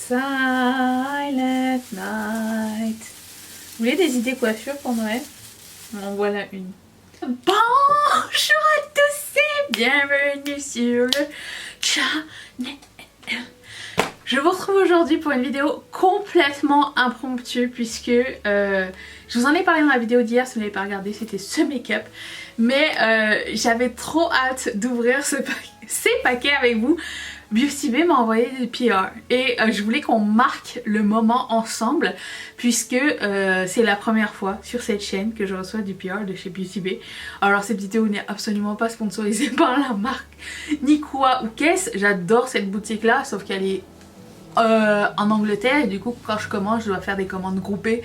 Silent Night. Vous voulez des idées coiffure pour Noël? En voilà une. Bonjour à tous et bienvenue sur le channel. Je vous retrouve aujourd'hui pour une vidéo complètement impromptue puisque je vous en ai parlé dans la vidéo d'hier, si vous n'avez pas regardé, c'était ce make-up. Mais j'avais trop hâte d'ouvrir ces paquets avec vous. Beauty Bay m'a envoyé des PR et je voulais qu'on marque le moment ensemble puisque c'est la première fois sur cette chaîne que je reçois du PR de chez Beauty Bay. Alors cette vidéo n'est absolument pas sponsorisée par la marque ni quoi ou qu'est-ce. J'adore cette boutique là sauf qu'elle est en Angleterre et du coup quand je commande je dois faire des commandes groupées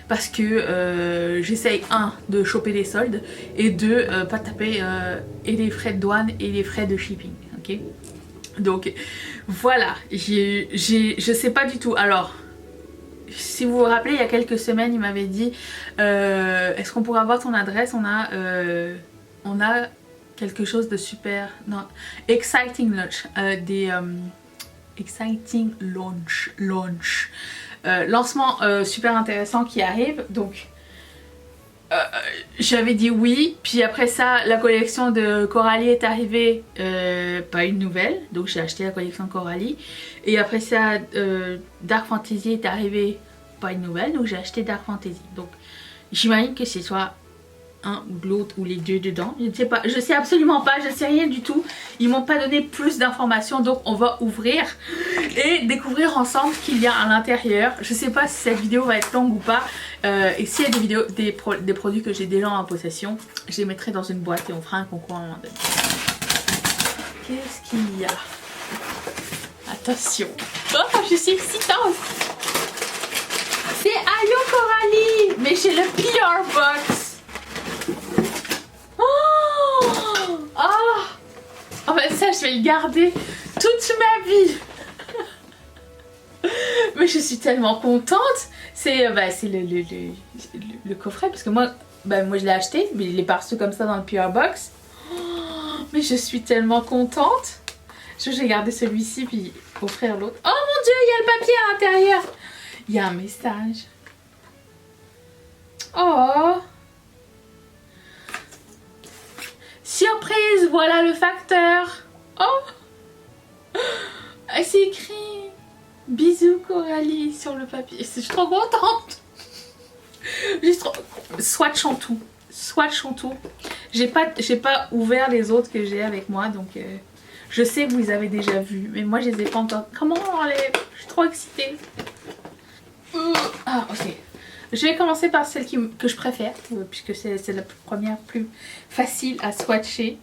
parce que j'essaye de choper les soldes et pas taper et les frais de douane et les frais de shipping, ok. Donc voilà, je sais pas du tout. Alors si vous vous rappelez, il y a quelques semaines il m'avait dit est-ce qu'on pourrait avoir ton adresse, on a quelque chose de super, non, exciting launch, exciting launch lancement super intéressant qui arrive. Donc j'avais dit oui, puis après ça la collection de Coralie est arrivée, pas une nouvelle, donc j'ai acheté la collection Coralie. Et après ça Dark Fantasy est arrivé, pas une nouvelle, donc j'ai acheté Dark Fantasy. Donc j'imagine que c'est soit un ou l'autre ou les deux dedans, je ne sais pas, je sais absolument pas, je sais rien du tout. Ils m'ont pas donné plus d'informations, donc on va ouvrir et découvrir ensemble ce qu'il y a à l'intérieur. Je sais pas si cette vidéo va être longue ou pas, et s'il y a des vidéos, des produits que j'ai déjà en possession, je les mettrai dans une boîte et on fera un concours à un moment donné. Qu'est-ce qu'il y a? Attention, oh, je suis excitante. C'est Allo Coralie, mais j'ai le PR box. Oh ben ça je vais le garder toute ma vie. Mais je suis tellement contente. C'est le coffret parce que moi je l'ai acheté, mais il est parti comme ça dans le PR box. Mais je suis tellement contente. Je vais garder celui-ci puis offrir l'autre. Oh mon dieu, il y a le papier à l'intérieur. Il y a un message. Oh, surprise, voilà le facteur. Oh, c'est écrit bisous Coralie sur le papier. Je suis trop contente. Swatchons tout. Swatchons tout. J'ai pas ouvert les autres que j'ai avec moi, donc je sais que vous les avez déjà vus, mais moi je les ai pas encore. Comment on enlève? Je suis trop excitée. Ah ok. Je vais commencer par celle que je préfère, puisque c'est la première plus facile à swatcher.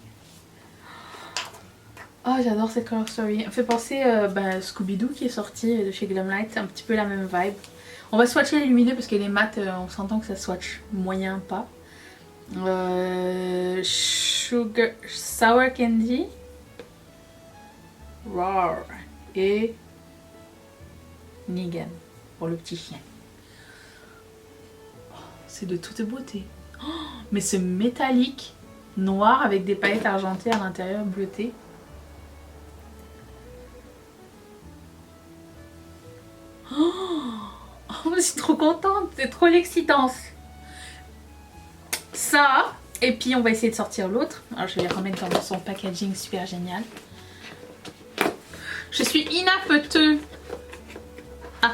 Oh, j'adore cette color story. Elle me fait penser à Scooby-Doo qui est sorti de chez Glamlight. C'est un petit peu la même vibe. On va swatcher les lumineux parce que les mats, on s'entend que ça swatch moyen pas. Sour Candy. Roar. Et Negan pour le petit chien. C'est de toute beauté. Oh, mais ce métallique noir avec des paillettes argentées à l'intérieur bleutées. Oh, je suis trop contente, c'est trop l'excitance. Ça, et puis on va essayer de sortir l'autre. Alors je vais les remettre dans son packaging super génial. Je suis inapeteux. Ah,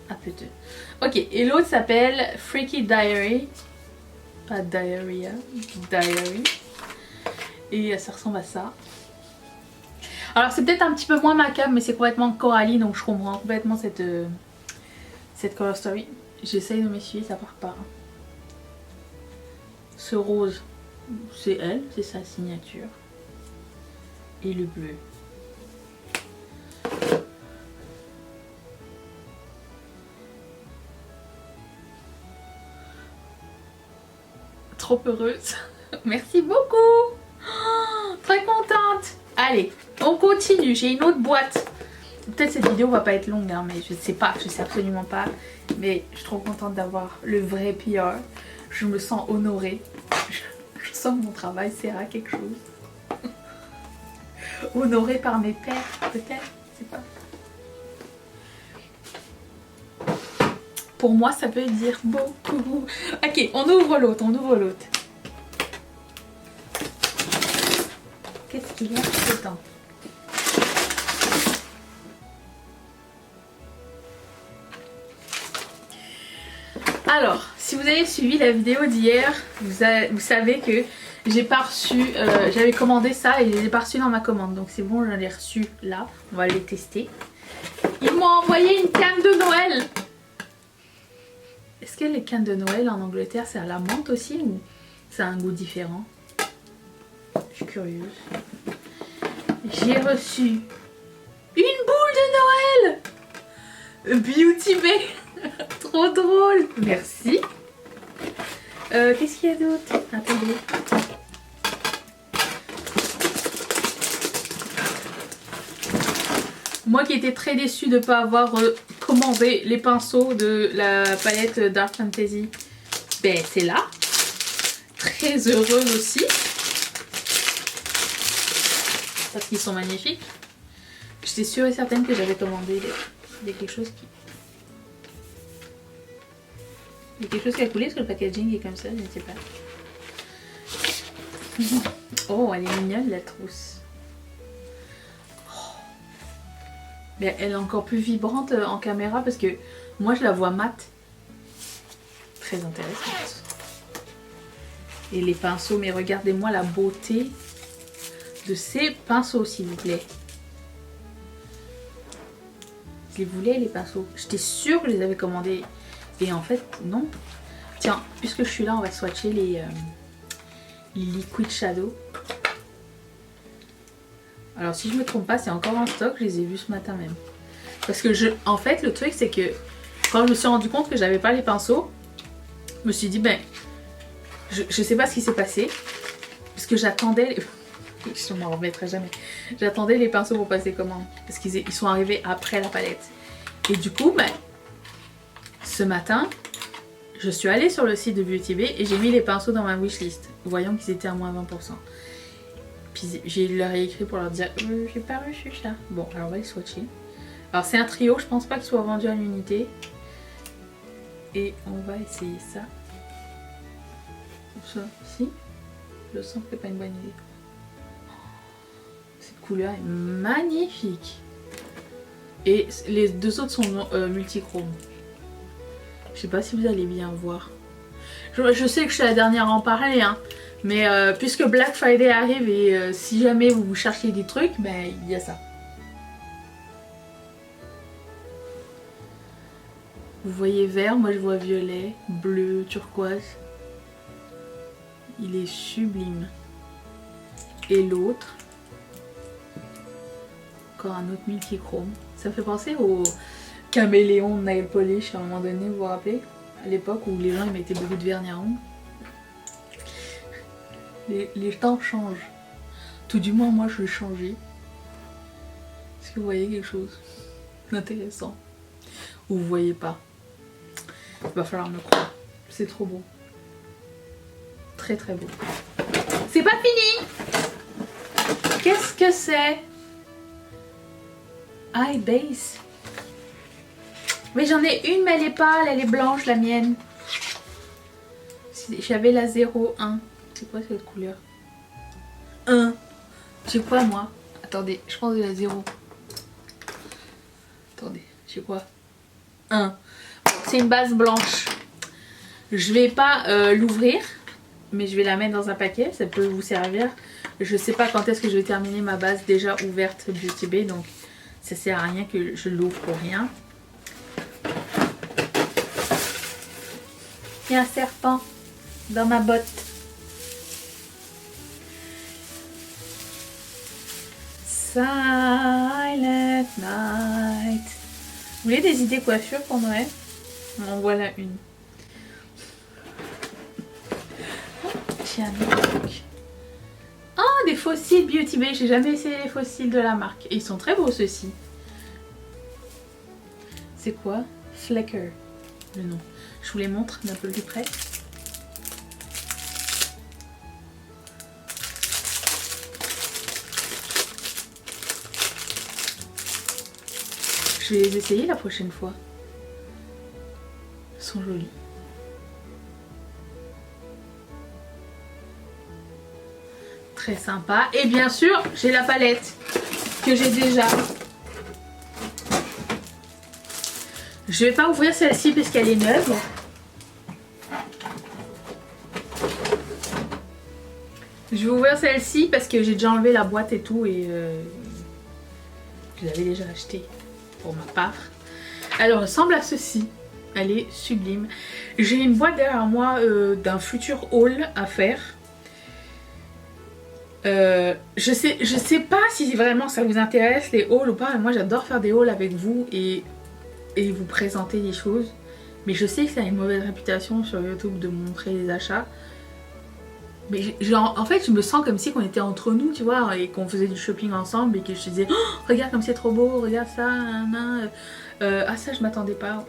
apeteux. Ok, et l'autre s'appelle Freaky Diary. Pas Diarrhea, Diary. Et ça ressemble à ça. Alors c'est peut-être un petit peu moins macabre, mais c'est complètement Coralie, donc je comprends complètement cette color story. J'essaye de m'essuyer, ça part pas. Ce rose, c'est elle, c'est sa signature. Et le bleu. Trop heureuse. Merci beaucoup. Oh, très contente. Allez, on continue. J'ai une autre boîte. Peut-être cette vidéo va pas être longue, hein, mais je sais pas. Je sais absolument pas. Mais je suis trop contente d'avoir le vrai PR. Je me sens honorée. Je sens que mon travail sert à quelque chose. Honorée par mes pairs, peut-être. Je sais pas. Pour moi, ça veut dire beaucoup. Ok, on ouvre l'autre, on ouvre l'autre. Qu'est-ce qu'il y a dedans? Alors, si vous avez suivi la vidéo d'hier, vous savez que j'ai pas reçu, j'avais commandé ça et je l'ai pas reçu dans ma commande. Donc c'est bon, je l'ai reçu là. On va les tester. Ils m'ont envoyé une canne de Noël. Est-ce que les cannes de Noël en Angleterre, c'est à la menthe aussi ou ça a un goût différent? Je suis curieuse. J'ai reçu une boule de Noël Beauty Bay. Trop drôle. Merci. Qu'est-ce qu'il y a d'autre? Attendez. Moi qui étais très déçue de ne pas avoir commandé les pinceaux de la palette Dark Fantasy, ben c'est là. Très heureuse aussi. Parce qu'ils sont magnifiques. J'étais sûre et certaine que j'avais commandé quelque chose qui... Il y a quelque chose qui a coulé parce que le packaging est comme ça, je ne sais pas. Oh, elle est mignonne la trousse. Mais elle est encore plus vibrante en caméra parce que moi je la vois mate. Très intéressante. Et les pinceaux, mais regardez-moi la beauté de ces pinceaux s'il vous plaît. Je les voulais les pinceaux. J'étais sûre que je les avais commandés. Et en fait non. Tiens, puisque je suis là, on va swatcher les Liquid Shadow. Alors si je me trompe pas, c'est encore en stock, je les ai vus ce matin même. Parce que en fait le truc c'est que quand je me suis rendu compte que j'avais pas les pinceaux, je me suis dit ben je sais pas ce qui s'est passé. Parce que j'attendais je m'en remettrai jamais. J'attendais les pinceaux pour passer commande. Parce qu'ils sont arrivés après la palette. Et du coup ben ce matin, je suis allée sur le site de Beauty Bay et j'ai mis les pinceaux dans ma wishlist, voyant qu'ils étaient à moins 20%. Puis j'ai leur écrit pour leur dire j'ai pas reçu ça. Bon, alors on va les swatcher. Alors c'est un trio, je pense pas qu'ils soient vendus à l'unité. Et on va essayer ça. Ça, si. Je sens que c'est pas une bonne idée. Cette couleur est magnifique. Et les deux autres sont multichromes. Je sais pas si vous allez bien voir. Je sais que je suis la dernière à en parler, hein, mais puisque Black Friday arrive et si jamais vous cherchez des trucs, ben il y a ça. Vous voyez vert, moi je vois violet, bleu, turquoise. Il est sublime. Et l'autre, encore un autre multichrome. Ça me fait penser au caméléon de nail polish à un moment donné, vous vous rappelez? À l'époque où les gens ils mettaient beaucoup de vernis à ongles. Les temps changent. Tout du moins moi je l'ai changé. Est-ce que vous voyez quelque chose d'intéressant? Ou vous voyez pas? Il va falloir me croire. C'est trop beau. Très très beau. C'est pas fini! Qu'est-ce que c'est? Eye base. Mais j'en ai une mais elle est pâle, elle est blanche la mienne. J'avais la 01. C'est quoi cette couleur? 1. J'ai quoi moi? Attendez, je pense que la 0. Attendez, j'ai quoi? 1. C'est une base blanche. Je vais pas l'ouvrir, mais je vais la mettre dans un paquet, ça peut vous servir. Je sais pas quand est-ce que je vais terminer ma base déjà ouverte Beauty Bay, donc ça sert à rien que je l'ouvre pour rien. Il y a un serpent dans ma botte. Silent Night. Vous voulez des idées coiffure pour Noël? En voilà une. Tiens, des trucs. Ah, des fossiles Beauty Bay. J'ai jamais essayé les fossiles de la marque. Et ils sont très beaux ceux-ci. C'est quoi? Flecker, le nom. Je vous les montre d'un peu plus près. Je vais les essayer la prochaine fois. sont jolis. Très sympa. Et bien sûr, j'ai la palette que j'ai déjà. Je vais pas ouvrir celle-ci parce qu'elle est neuve. Je vais ouvrir celle-ci parce que j'ai déjà enlevé la boîte et tout et je l'avais déjà acheté pour ma part. Elle ressemble à ceci. Elle est sublime. J'ai une boîte derrière moi d'un futur haul à faire. Je sais pas si vraiment ça vous intéresse les hauls ou pas. Moi j'adore faire des hauls avec vous et vous présenter des choses. Mais je sais que ça a une mauvaise réputation sur YouTube de montrer les achats. Mais genre, en fait je me sens comme si on était entre nous, tu vois, et qu'on faisait du shopping ensemble et que je te disais oh, regarde comme c'est trop beau, regarde ça, ah ça je m'attendais pas.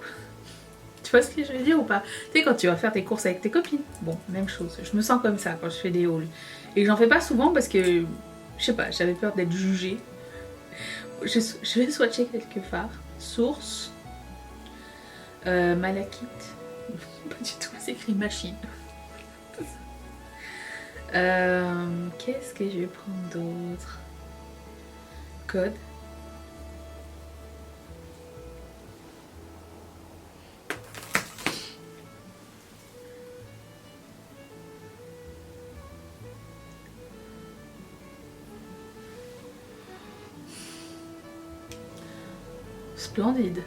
Tu vois ce que je veux dire ou pas? Tu sais quand tu vas faire tes courses avec tes copines, bon même chose, je me sens comme ça quand je fais des hauls. Et j'en fais pas souvent parce que, je sais pas, j'avais peur d'être jugée. Je vais swatcher quelques fards. Source, Malakite, pas du tout, c'est écrit machine. Qu'est-ce que je vais prendre d'autre? Code. Splendide.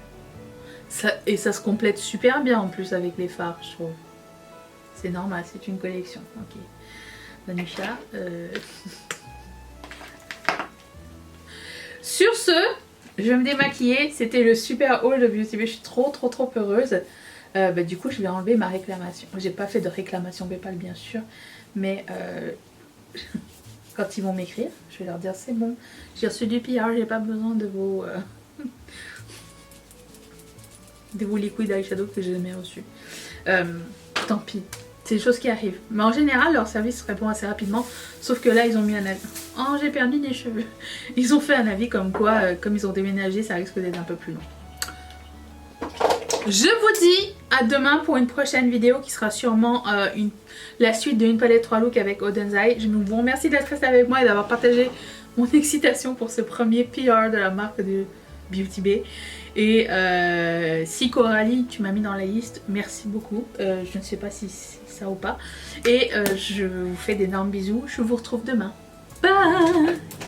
Et ça se complète super bien en plus avec les fards, je trouve. C'est normal, c'est une collection. Ok. Danusha. Sur ce, je vais me démaquiller. C'était le super haul de Beauty Bay. Je suis trop heureuse. Du coup, je vais enlever ma réclamation. J'ai pas fait de réclamation PayPal, bien sûr. Mais quand ils vont m'écrire, je vais leur dire c'est bon. J'ai reçu du PR, j'ai pas besoin de vos... de vos liquid eyeshadow que j'ai jamais reçus. Tant pis. C'est des choses qui arrivent. Mais en général, leur service répond assez rapidement. Sauf que là, ils ont mis un avis. Oh, j'ai perdu des cheveux. Ils ont fait un avis comme quoi, comme ils ont déménagé, ça risque d'être un peu plus long. Je vous dis à demain pour une prochaine vidéo qui sera sûrement la suite de Une palette 3 looks avec Odenzai. Je vous remercie d'être resté avec moi et d'avoir partagé mon excitation pour ce premier PR de la marque de Beauty Bay. Et si Coralie tu m'as mis dans la liste, merci beaucoup. Je ne sais pas si c'est ça ou pas. Et je vous fais d'énormes bisous. Je vous retrouve demain. Bye!